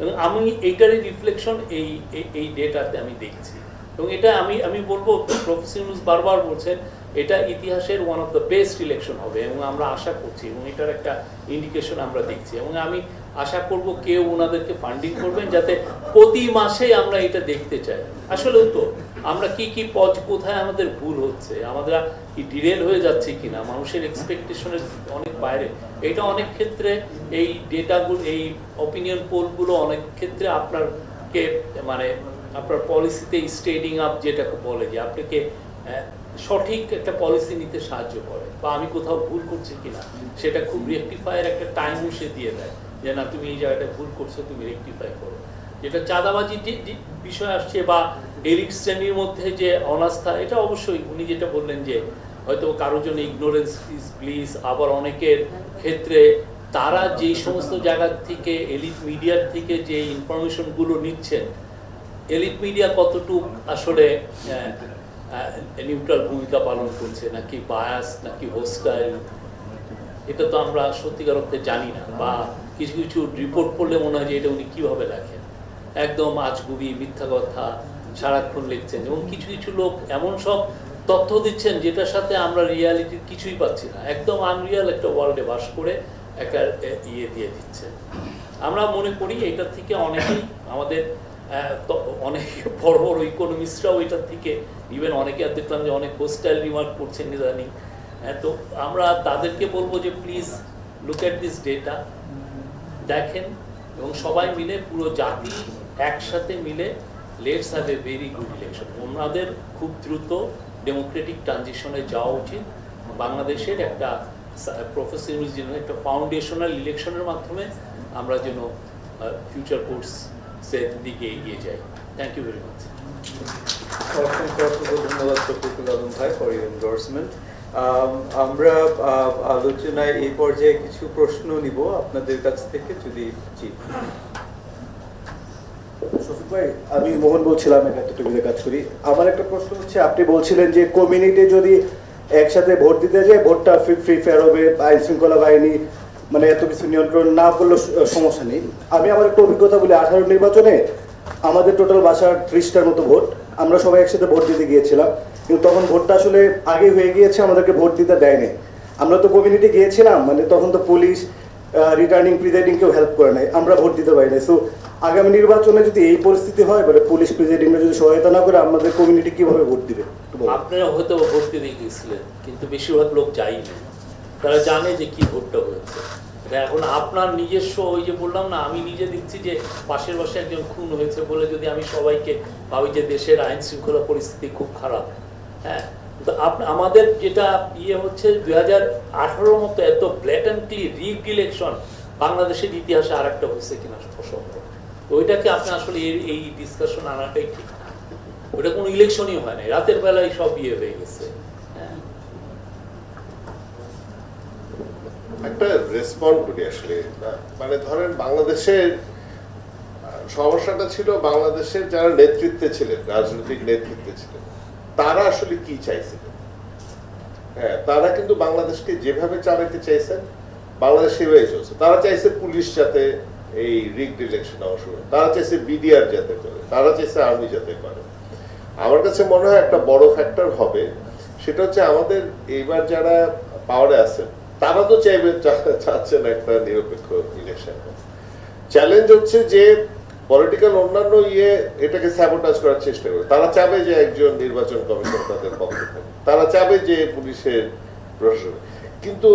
এবং আমি এইটারই রিফ্লেকশন এই ডেটাতে আমি দেখছি। এবং এটা আমি বলবো, প্রফেসর ইউনূস বারবার বলছেন এটা ইতিহাসের one of the best election হবে এবং আমরা আশা করছি এবং এটার একটা ইন্ডিকেশন আমরা দেখছি। এবং আমি আশা করব কেউ ওনাদেরকে ফান্ডিং করবেন যাতে প্রতি মাসে আমরা এটা দেখতে চাই। আসলেও তো আমরা কি পথ কোথায় আমাদের ভুল হচ্ছে, আমরা কি ডিরেল হয়ে যাচ্ছে কিনা, মানুষের এক্সপেকটেশনের অনেক বাইরে। এটা অনেক ক্ষেত্রে এই ডেটাগুলো, এই অপিনিয়ন পোলগুলো অনেক ক্ষেত্রে আপনাকে মানে আপনার পলিসিতে স্টেডিং আপ যেটাকে বলে, যে আপনাকে সঠিক একটা পলিসি নিতে সাহায্য করে, বা আমি কোথাও ভুল করছি কিনা সেটা খুব রেকটিফাইয়ের একটা টাইমও সে দিয়ে দেয়, যে না তুমি এই জায়গাটা ভুল করছো, তুমি রেকটিফাই করো। যেটা চাঁদাবাজির যে বিষয় আসছে বা এলিট শ্রেণীর মধ্যে যে অনাস্থা, এটা অবশ্যই উনি যেটা বললেন যে হয়তো কারোর জন্য ইগনোরেন্স ইজ ব্লিস, আবার অনেকের ক্ষেত্রে তারা যেই সমস্ত জায়গা থেকে এলিট মিডিয়ার থেকে যে ইনফরমেশনগুলো নিচ্ছেন, এলিট মিডিয়া কতটুকু আসলে নিউট্রাল ভূমিকা পালন করছে, নাকি বায়াস, নাকি হোস্টাইল, এটা তো আমরা সত্যিকার অর্থে জানি না। বা কিছু কিছু রিপোর্ট করলে মনে হয় যে এটা উনি কিভাবে লেখেন, একদম আজগুবি মিথ্যা কথা সারাক্ষণ লিখছেন। এবং কিছু কিছু লোক এমন সব তথ্য দিচ্ছেন যেটার সাথে আমরা রিয়ালিটির কিছুই পাচ্ছি না, একদম আনরিয়াল একটা ওয়ার্ল্ডে বাস করে একটা ইয়ে দিয়ে দিচ্ছে। আমরা মনে করি এটার থেকে অনেকেই আমাদের অনেক বড় বড় ইকোনমিস্টরাও এটার থেকে ইভেন অনেকে দেখলাম যে অনেক হোস্টাইল রিমার্ক করছেন ইদানিং। তো আমরা তাদেরকে বলবো যে please look at this data, দেখেন, এবং সবাই মিলে পুরো জাতি একসাথে মিলে let's have a very good election. ওনাদের খুব দ্রুত ডেমোক্রেটিক ট্রানজিশনে যাওয়া উচিত। বাংলাদেশের একটা প্রফেসর ইউনূস যেন একটা ফাউন্ডেশনাল ইলেকশনের মাধ্যমে আমরা যেন ফিউচার কোর্সের দিকে এগিয়ে যাই। Thank you very much. অসংখ্য ধন্যবাদ শফিকুল আলম ভাই ফর ইউর এন্ডোর্সমেন্ট। আমরা আলোচনায় এই পর্যায়ে কিছু প্রশ্ন নিব আপনাদের কাছ থেকে, যদি জি। শফিক ভাই, আমি মোহন বলছিলাম, একাত্তর টিভিতে কাজ করি। আমার একটা প্রশ্ন হচ্ছে, আপনি বলছিলেন যে কমিউনিটি যদি একসাথে ভোট দিতে যায় ভোটটা ফ্রি ফেয়ার হবে, আইন শৃঙ্খলা বাহিনী মানে এত কিছু নিয়ন্ত্রণ না করলে সমস্যা নেই। আমি আমার একটা অভিজ্ঞতা বলি, 18 নির্বাচনে আমাদের টোটাল বাসার 30টার মতো ভোট, আমরা সবাই একসাথে ভোট দিতে গিয়েছিলাম, কিন্তু তখন ভোটটা আসলে আগে হয়ে গিয়েছে, আমাদেরকে ভোট দিতে দেয়নি। আমরা তো কমিউনিটি গিয়েছিলাম, মানে তখন তো পুলিশ, রিটার্নিং প্রিজাইডিং কেউ হেল্প করে নাই, আমরা ভোট দিতে পারি নাই। সো আগামী নির্বাচনে যদি এই পরিস্থিতি হয়, মানে পুলিশ প্রিজাইডিং যদি সহায়তা না করে, আমাদের কমিউনিটি কিভাবে ভোট দিবে? আপনারা হয়তো ভোট দিতে গিয়েছিলেন, কিন্তু বেশিরভাগ লোক যায়নি, তারা জানে যে কি ভোটটা হয়েছে। এখন আপনার নিজস্ব, ওই যে বললাম না, আমি নিজে দেখছি যে পাশের বাসায় একজন খুন হয়েছে বলে যদি আমি সবাইকে ভাবি যে দেশের আইন শৃঙ্খলা পরিস্থিতি খুব খারাপ, হ্যাঁ, তো আমাদের যেটা ইয়ে হচ্ছে 2018 মতো এত ব্ল্যাটেন্টলি রিগড ইলেকশন বাংলাদেশের ইতিহাসে আর একটা হয়েছে কিনা অসম্ভব। ওইটাকে আপনি আসলে এই ডিসকাশন আনাটাই ঠিক না, ওটা কোনো ইলেকশনই হয় না, রাতের বেলায় সব ইয়ে হয়ে গেছে। একটা রেসপন্ড করি আসলে, মানে ধরেন বাংলাদেশের সমস্যাটা ছিল বাংলাদেশের যারা নেতৃত্বে ছিলেন, রাজনৈতিক নেতৃত্বে ছিলেন, তারা আসলে কি চাইছিলেন। হ্যাঁ, তারা কিন্তু বাংলাদেশকে যেভাবে চালাতে চাইছেন বাংলাদেশ সেভাবেই চলছে। তারা চাইছে পুলিশ যাতে এই রিগড ইলেকশনে অংশ নেয়, তারা চাইছে বিডিআর যাতে করে, তারা চাইছে আর্মি যাতে করে। আমার কাছে মনে হয় একটা বড় ফ্যাক্টর হবে, সেটা হচ্ছে আমাদের এইবার যারা পাওয়ারে আছেন তারা তো চাচ্ছেন একটা নিরপেক্ষ ইলেকশন। চ্যালেঞ্জ হচ্ছে যে পলিটিক্যাল অন্যান্য এটাকে স্যাবোটাজ করার চেষ্টা করে। তারা চাবে যে একজন নির্বাচন কমিশন তাদের পক্ষে থাকে, তারা চাবে যে পুলিশের প্রশাসন। কিন্তু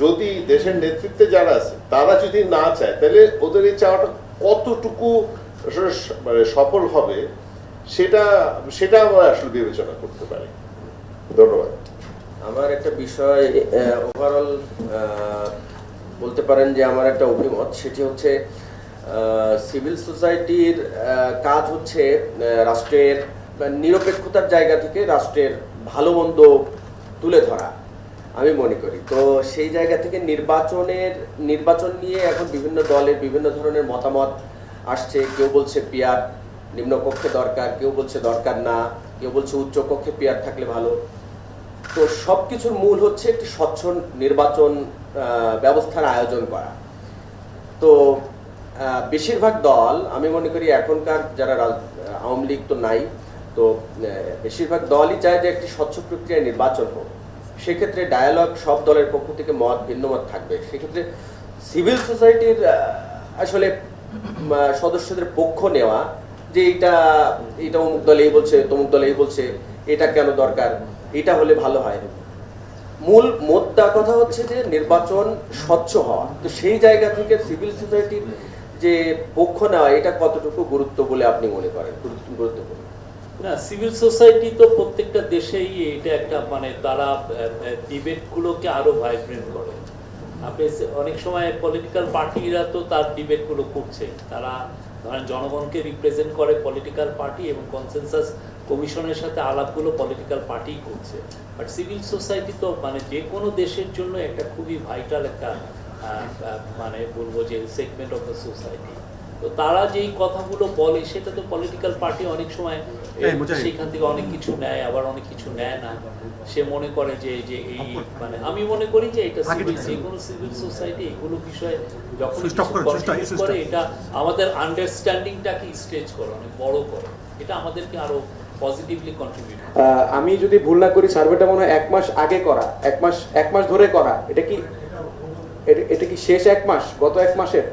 যদি দেশের নেতৃত্বে যারা আছে তারা যদি না চায়, তাহলে ওদের এই চাওয়াটা কতটুকু মানে সফল হবে সেটা আমরা আসলে বিবেচনা করতে পারি। ধন্যবাদ। আমার একটা বিষয় ওভারঅল বলতে পারেন যে আমার একটা অভিমত, সেটি হচ্ছে সিভিল সোসাইটির কাজ হচ্ছে রাষ্ট্রের নিরপেক্ষতার জায়গা থেকে রাষ্ট্রের ভালো মন্দ তুলে ধরা, আমি মনে করি। তো সেই জায়গা থেকে নির্বাচন নিয়ে এখন বিভিন্ন দলের বিভিন্ন ধরনের মতামত আসছে। কেউ বলছে পিয়ার নিম্নকক্ষে দরকার, কেউ বলছে দরকার না, কেউ বলছে উচ্চকক্ষে পিয়ার থাকলে ভালো। তো সবকিছুর মূল হচ্ছে একটি স্বচ্ছ নির্বাচন ব্যবস্থার আয়োজন করা। তো বেশিরভাগ দল আমি মনে করি এখনকার যারা আওয়ামী লীগ তো নাই, তো বেশিরভাগ দলই চায় যে একটি স্বচ্ছ প্রক্রিয়ায় নির্বাচন হোক। সেক্ষেত্রে ডায়ালগ সব দলের পক্ষ থেকে ভিন্ন মত থাকবে। সেক্ষেত্রে সিভিল সোসাইটির আসলে সদস্যদের পক্ষ নেওয়া যে এটা অমুক দল এই বলছে, তমুক দল এই বলছে, এটা কেন দরকার, এটা হলে ভালো হয়। মূল মোদ্দা কথা হচ্ছে যে নির্বাচন স্বচ্ছ হওয়া। তো সেই জায়গা থেকে সিভিল সোসাইটির যে পক্ষ নেওয়া এটা কতটুকু গুরুত্ব বলে আপনি মনে করেন গুরুত্বপূর্ণ? না, সিভিল সোসাইটি তো প্রত্যেকটা দেশেই এটা একটা মানে তারা ডিবেট গুলোকে আরো ভাইব্রেন্ট করে। আপনি অনেক সময় পলিটিক্যাল পার্টিরা তো তার ডিবেট গুলো করছে, তারা ধরেন জনগণকে রিপ্রেজেন্ট করে পলিটিক্যাল পার্টি, এবং কনসেনসাস কমিশনের সাথে আলাপগুলো পলিটিক্যাল পার্টি করছে। বাট সিভিল সোসাইটি তো মানে যে কোনো দেশের জন্য একটা খুবই ভাইটাল একটা মানে বলবো যে সেগমেন্ট অফ দ্য সোসাইটি। তো তারা যেই কথাগুলো বলে সেটা তো পলিটিক্যাল পার্টি অনেক সময় সেখান থেকে অনেক কিছু নেয়, আবার অনেক কিছু নেয় না। সে মনে করে যে এই মানে আমি মনে করি যে এটা যে কোনো সিভিল সোসাইটি এগুলো বিষয়ে যখন করে এটা আমাদের আন্ডারস্ট্যান্ডিংটাকে স্ট্রেচ করে, অনেক বড় করে, এটা আমাদেরকে আরো পজিটিভলি কন্ট্রিবিউট। আমি যদি ভুল না করি সার্ভেটা মনে হয় 1 মাস আগে করা, 1 মাস ধরে করা। এটা কি শেষ 1 মাস, গত 1 মাসের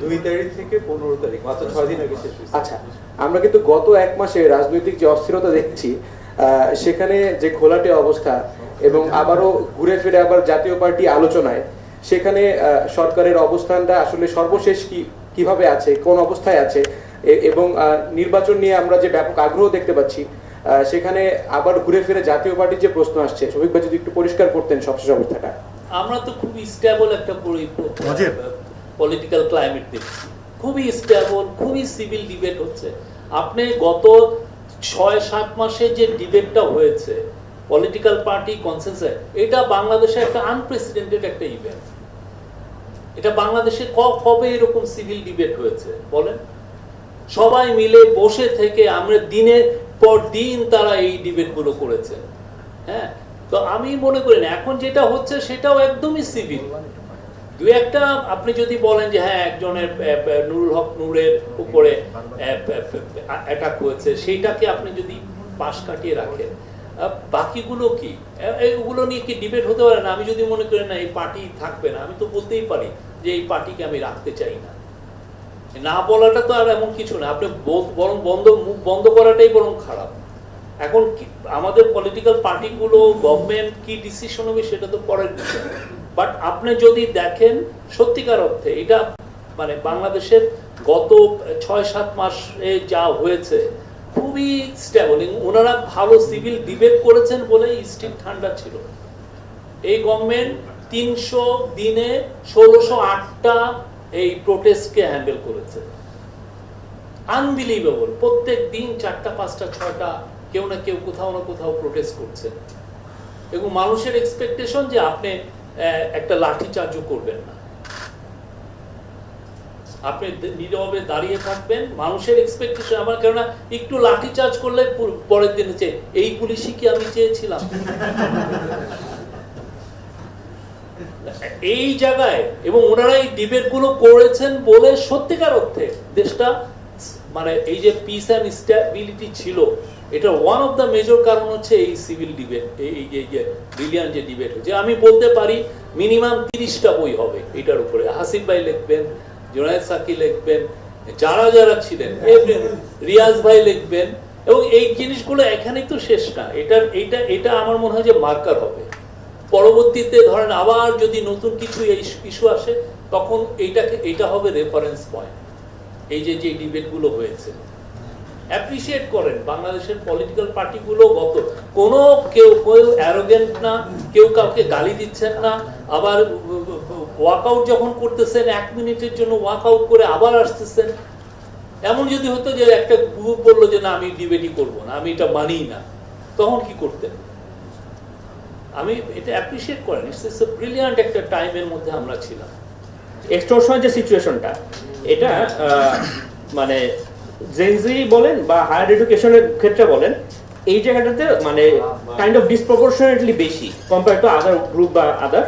2 তারিখ থেকে 15 তারিখ, মাত্র 6 দিন আগে শেষ হয়েছে। আচ্ছা, আমরা কিন্তু গত 1 মাসে রাজনৈতিক যে অস্থিরতা দেখছি, সেখানে যে ঘোলাটে অবস্থা, এবং আবারও ঘুরে ফিরে আবার জাতীয় পার্টি আলোচনায়, সেখানে সরকারের অবস্থানটা আসলে সর্বশেষ কিভাবে আছে, কোন অবস্থায় আছে, এবং নির্বাচন নিয়ে আমরা যে ব্যাপক আগ্রহ দেখতে পাচ্ছি, সেখানে আবার ঘুরে ফিরে জাতীয় পার্টির যে প্রশ্ন আসছে, শফিক ভাই যদি একটু পরিষ্কার করতেন সবশেষ অবস্থাটা। আমরা তো খুবই স্টেবল একটা পলিটিক্যাল ক্লাইমেট দেখছি, খুবই স্টেবল, খুবই সিভিল ডিবেট হচ্ছে। আপনি গত 6-7 মাসে যে ডিবেটটা হয়েছে পলিটিক্যাল পার্টি কনসেনসাস, এটা বাংলাদেশে একটা আনপ্রেসিডেন্টেড একটা ইভেন্ট। এটা বাংলাদেশে কবে এরকম সিভিল ডিবেট হয়েছে বলেন? সবাই মিলে বসে থেকে আমরা দিনের পর দিন তারা এই ডিবেট গুলো করেছে। হ্যাঁ, তো আমি মনে করি না এখন যেটা হচ্ছে সেটাও একদমই সিভিল। দুই একটা আপনি যদি বলেন যে হ্যাঁ একজনের নুরুল হক নূরের উপরে অ্যাটাক হয়েছে, সেইটাকে আপনি যদি পাশ কাটিয়ে রাখেন, বাকিগুলো কি এগুলো নিয়ে কি ডিবেট হতে পারে না? আমি যদি মনে করি না এই পার্টি থাকবে না, আমি তো বলতেই পারি যে এই পার্টিকে আমি রাখতে চাই না। না বলাটা তো আর এমন কিছু না, আপনি বরং মুখ বন্ধ করাটাই বরং খারাপ। এখন আমাদের পলিটিক্যাল পার্টিগুলো গভর্নমেন্ট কি ডিসিশন হবে সেটা তো পরের বিষয়। বাট আপনি যদি দেখেন সত্যিকার অর্থে এটা মানে বাংলাদেশের গত 6-7 মাসে যা হয়েছে খুবই স্টেবল। ওনারা ভালো সিভিল ডিবেট করেছেন বলে স্টিল ঠান্ডা ছিল। এই গভর্নমেন্ট 300 দিনে 1608টা এই প্রোটেস্টকে হ্যান্ডেল করেছে। আনবিলিভেবল, প্রত্যেক দিন 4টা 5টা 6টা কেউ না কেউ কোথাও না কোথাও প্রোটেস্ট করছে, এবং মানুষের এক্সপেকটেশন যে আপনি একটা লাঠি চার্জও করবেন না, আপনি নীরবে দাঁড়িয়ে থাকবেন। মানুষের এক্সপেকটেশন আমার, কেননা একটু লাঠি চার্জ করলে পরের দিন হচ্ছে এই পুলিশই কি আমি চেয়েছিলাম। এই জায়গায় এবং ওনারা এই ডিবেট গুলো করেছেন বলে সত্যিকার অর্থে দেশটা মানে এই যে পিস অ্যান্ড স্টেবিলিটি ছিল, এটা ওয়ান অফ দ্য মেজর কারণ হচ্ছে এই সিভিল ডিবেট, এই যে ব্রিলিয়ান্ট যে ডিবেট হচ্ছে। আমি বলতে পারি মিনিমাম 30টা বই হবে এটার উপরে। হাসিব ভাই লিখবেন, জুনায়েদ সাকি লিখবেন, যারা যারা ছিলেন, রিয়াজ ভাই লিখবেন, এবং এই জিনিসগুলো এখানেই তো শেষ না। এটা আমার মনে হয় যে মার্কার হবে। পরবর্তীতে ধরেন আবার যদি নতুন কিছু ইস্যু আসে, তখন এইটা হবে রেফারেন্স পয়েন্ট। এই যে ডিবেটগুলো হয়েছে অ্যাপ্রিশিয়েট করেন বাংলাদেশের পলিটিক্যাল পার্টিগুলো, কেউ অ্যারোগেন্ট না, কেউ কাউকে গালি দিচ্ছেন না, আবার ওয়াকআউট যখন করতেছেন 1 মিনিটের জন্য ওয়াকআউট করে আবার আসতেছেন। এমন যদি হতো যে একটা গ্রুপ বললো যে না আমি ডিবেটই করবো না, আমি এটা মানিই না, তখন কি করতেন? আমি এটা অ্যাপ্রিশিয়েট করেন, ইটস এ ব্রিলিয়ান্ট একটা টাইমের মধ্যে আমরা ছিলাম। এক্সটর্শনের যে সিচুয়েশনটা, এটা মানে জেনজি বলেন বা হায়ার এডুকেশনের ক্ষেত্রে বলেন, এই জায়গাটাতে মানে কাইন্ড অফ ডিসপ্রপোর্শনেটলি বেশি কম্পেয়ার টু আদার গ্রুপ বা আদার।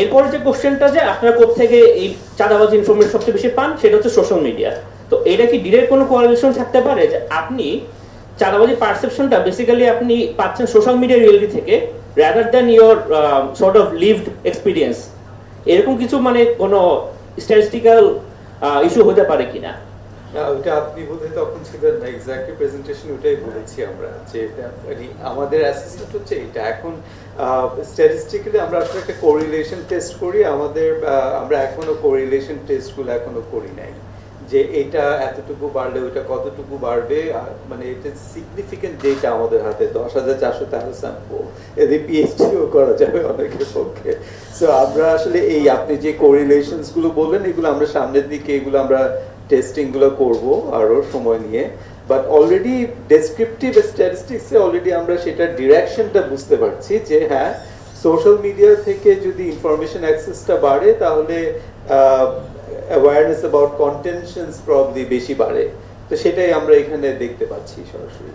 এরপরে যে কোশ্চেনটা যে আপনারা কোত্থেকে এই চাঁদাবাজি ইনফরমেশন সবচেয়ে বেশি পান, সেটা হচ্ছে সোশ্যাল মিডিয়া। তো এটা কি ডিরেক্ট কোনো কোয়ালিশন থাকতে পারে যে আপনি চাঁদাবাজি পারসেপশনটা বেসিক্যালি আপনি পাচ্ছেন সোশ্যাল মিডিয়া রিয়েলিটি থেকে, rather than your sort of lived experience? এরকম কিছু মানে কোনো স্ট্যাটিস্টিক্যাল ইস্যু হতে পারে কিনা? না, ওটা আপনি বোধহয় তখন ছিলেন না, এক্স্যাক্টলি প্রেজেন্টেশন ওটাই বলেছি আমরা, যে এটা মানে আমাদের অ্যাসেসমেন্ট হচ্ছে এটা। এখন স্ট্যাটিস্টিক্যালি আমরা আসলে একটা কোরিলেশন টেস্ট করি, আমরা এখনো কোরিলেশন টেস্টগুলো এখনো করি নাই, যে এটা এতটুকু বাড়লে ওইটা কতটুকু বাড়বে। মানে এটা সিগনিফিকেন্ট ডেটা আমাদের হাতে, 10,413 স্যাম্পল, এদের পিএইচডিও করা যাবে অনেকের পক্ষে। সো আমরা আসলে এই আপনি যে কোরিলেশনস গুলো বললেন, এগুলো আমরা সামনের দিকে এগুলো আমরা টেস্টিং গুলো করব আরো সময় নিয়ে। বাট অলরেডি ডেসক্রিপটিভ স্ট্যাটিস্টিক্সে অলরেডি আমরা সেটার ডিরেকশনটা বুঝতে পারছি যে হ্যাঁ, সোশ্যাল মিডিয়া থেকে যদি ইনফরমেশন অ্যাক্সেসটা বাড়ে তাহলে অ্যাওয়ারনেস অ্যাবাউট কন্টেনশনস প্রবলি বেশি বাড়ে। তো সেটাই আমরা এখানে দেখতে পাচ্ছি সরাসরি।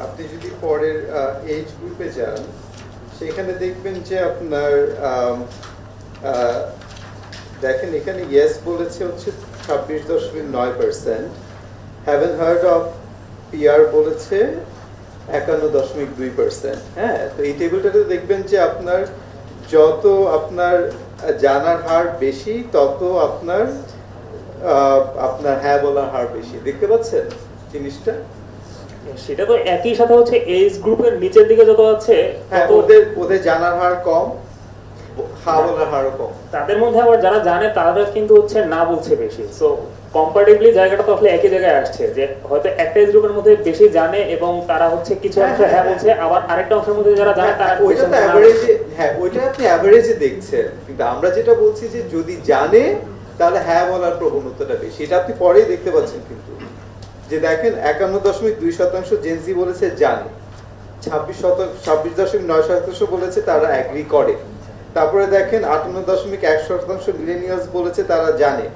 আপনি যদি পরের এজ গ্রুপে যান, সেখানে দেখবেন যে আপনার দেখেন এখানে ইয়েস বলেছে হচ্ছে 26.9%, হ্যাভেন হার্ড অফ পিআর বলেছে 51.2%। হ্যাঁ, তো এই টেবিলটাতে দেখবেন যে আপনার যত আপনার জানার হার বেশি, তত আপনার হ্যাঁ বলার হার বেশি। দেখতে পাচ্ছেন জিনিসটা? সেটা তো একই সাথে হচ্ছে এজ গ্রুপের নিচের দিকে যত আছে, হ্যাঁ, ওদের জানার হার কম, হ্যাঁ বলার হারও কম। তাদের মধ্যে আবার যারা জানে তারা কিন্তু হচ্ছে না বলছে বেশি। সো কম্পারেটিভলি জায়গাটা তো আসলে একই জায়গায় আসছে, যে হয়তো একটা এজ গ্রুপের মধ্যে বেশি জানে এবং তারা হচ্ছে কিছু অংশ হ্যাঁ বলছে, আবার আরেকটা অংশের মধ্যে যারা জানে তারা ওইটা তো অ্যাভারেজে, হ্যাঁ ওইটা আপনি অ্যাভারেজে দেখছেন, কিন্তু আমরা যেটা বলছি যে যদি জানে তাহলে হ্যাঁ বলার প্রবণতাটা বেশি। এটা আপনি পরেই দেখতে পাচ্ছেন, কিন্তু যে দেখেন 51.2% জেনজি বলেছে জানে, 26.9% বলেছে তারা এগ্রি করে। তারপরে দেখেন 58.1% মিলেনিয়ালস বলেছে তারা জানে,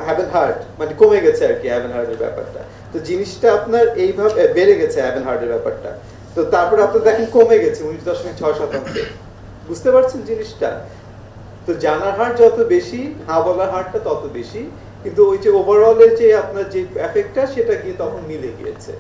হ্যাভেন হার্ড মানে কমে গেছে আর কি হ্যাভেন হার্ডের ব্যাপারটা। তো জিনিসটা আপনার এইভাবে বেড়ে গেছে হ্যাভেন হার্ডের ব্যাপারটা। তো তারপরে আপনার দেখেন কমে গেছে 19.6%। বুঝতে পারছেন জিনিসটা? তো জানার হার যত বেশি, হ্যাঁ বলার হারটা তত বেশি, কিন্তু ওই যে ওভারঅলের যে আপনার যে এফেক্টটা সেটা গিয়ে তখন মিলে গিয়েছে।